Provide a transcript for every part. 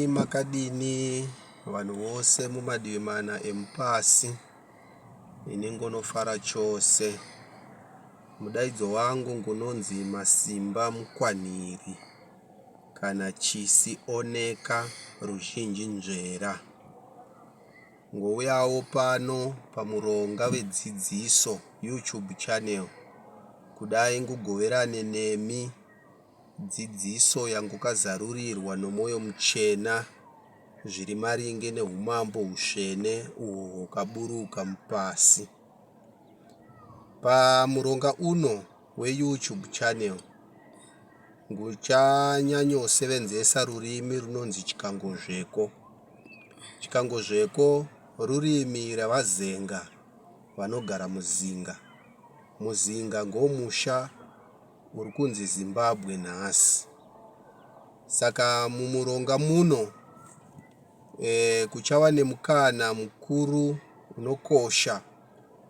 Makadini vanhu vose mumadivi mana emupasi, ini ngonofara chose. Mudaidzo wangu ngunonzi Masimba Mukwaniri kana Chisi Oneka ruzhinji nzvera. Ngouyawo pano pamuronga wedzidziso YouTube channel kudai ngugoverane nemi dzidziso yangukazarurirwa nomwoyo muchena zviri maringe neumambo husvene uhwo hwakaburuka mupasi. Pamuronga uno weYouTube channel nguchanyanyosevenzesa rurimi runonzi Chikangozveko. Chikangozveko rurimi ravazenga vanogara Muzinga. Muzinga ngomusha uri kunzi Zimbabwe nhasi. Saka mumuronga muno kuchava nemukana mukuru unokosha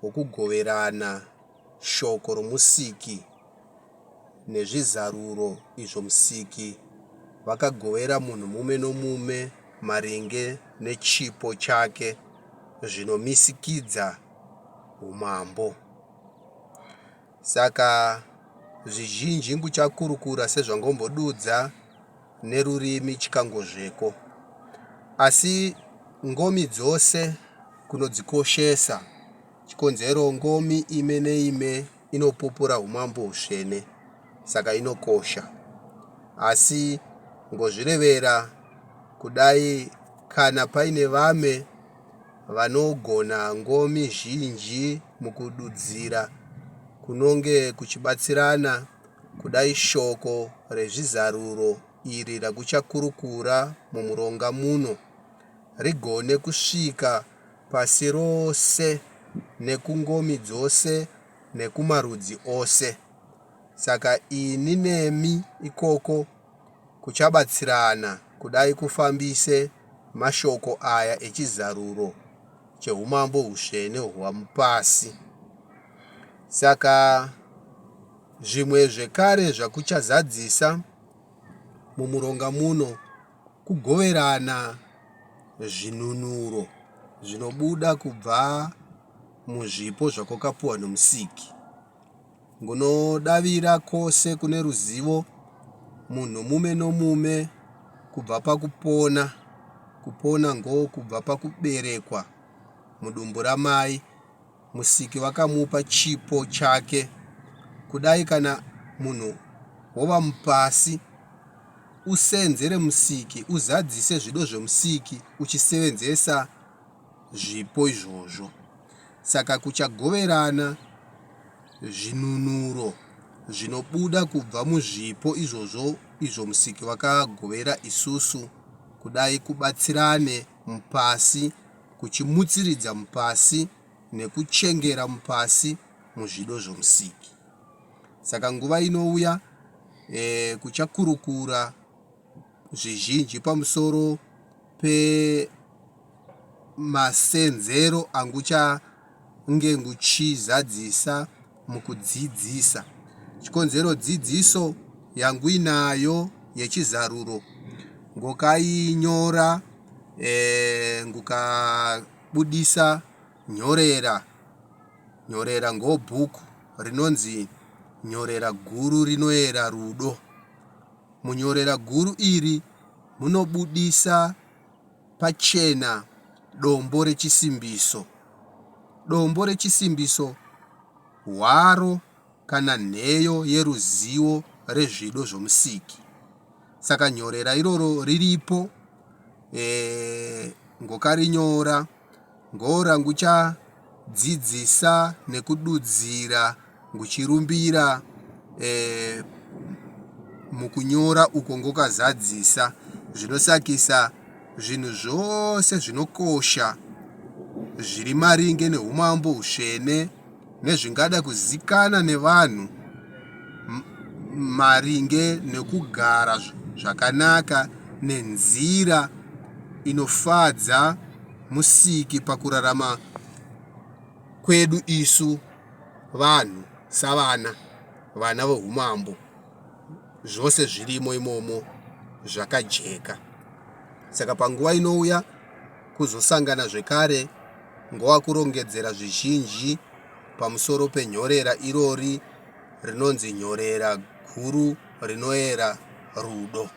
wokugoverana shoko romusiki nezvizaruro izvo musiki vakagovera munhu mume nomume maringe nechipo chake zvinomisikidza umambo. Saka zvizhinji nguchakurukura sezvangombodudza nerurimi Chikangozveko, asi ngomi dzose kunodzikoshesa. Chikonzero ngomi ime neime inopupura umambo husvene, saka inokosha. Asi ngozvirevera kudai kana paine vame vanogona ngomi zhinji mukududzira kunonge kuchibatsirana kudai shoko rezvizaruro iri rakuchakurukura mumuronga muno rigone kusvika pasi rose nekungomi dzose nekumarudzi ose. Saka ini nemi ikoko kuchabatsirana kudai kufambise mashoko aya echizaruro cheumambo husvene hwamupasi. Saka zvimwe zvekare zvakuchazadzisa mumuronga muno kugoverana zvinunuro zvinobuda kubva muzvipo zvakwakapuwa nomusiki. Ngunodavira kose kune ruzivo munhu mume nomume kubva pakupona. Kupona kubva pakuberekwa mudumbu ramai, musiki vakamupa chipo chake. Kudai kana munhu wova mupasi, usenzere musiki, uzadzise zvido zvemusiki uchisevenzesa zvipo izvozvo. Saka kuchagoverana zvinunuro zvinobuda kubva muzvipo izvozvo izvo musiki vakagovera isusu, kudai kubatsirane mupasi, kuchimutsiridza mupasi nekuchengera mupasi muzvido zvomusiki. Saka nguva inouya kuchakurukura zvizhinji pamusoro pemasenzero anguchange nguchizadzisa mukudzidzisa. Chikonzero dzidziso yangu inayo yechizaruro ngokainyora ngukabudisa nyorera ngobhuku rinonzi Nyorera Guru Rinoyera Rudo. Munyorera guru iri munobudisa pachena dombo rechisimbiso. Dombo rechisimbiso hwaro kana nheyo yeruzivo rezvido zvomusiki. Saka nyorera iroro riripo, ngokarinyora ngora nguchadzidzisa nekududzira nguchirumbira mukunyora uko ngokazadzisa. Zvinosakisa zvinhu zvose zvinokosha zviri maringe neumambo husvene nezvingada kuzikana nevanhu maringe nekugara zvakanaka nenzira inofadza musiki pakurarama kwedu isu vanhu savana, vana voumambo. Zvose zvirimo imomo zvakajeka. saka panguva inouya kuzosangana zvekare nguva kurongedzera zvizhinji pamusoro penyorera irori rinonzi nyorera guru rinoyera rudo.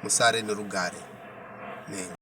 Musare nerugare.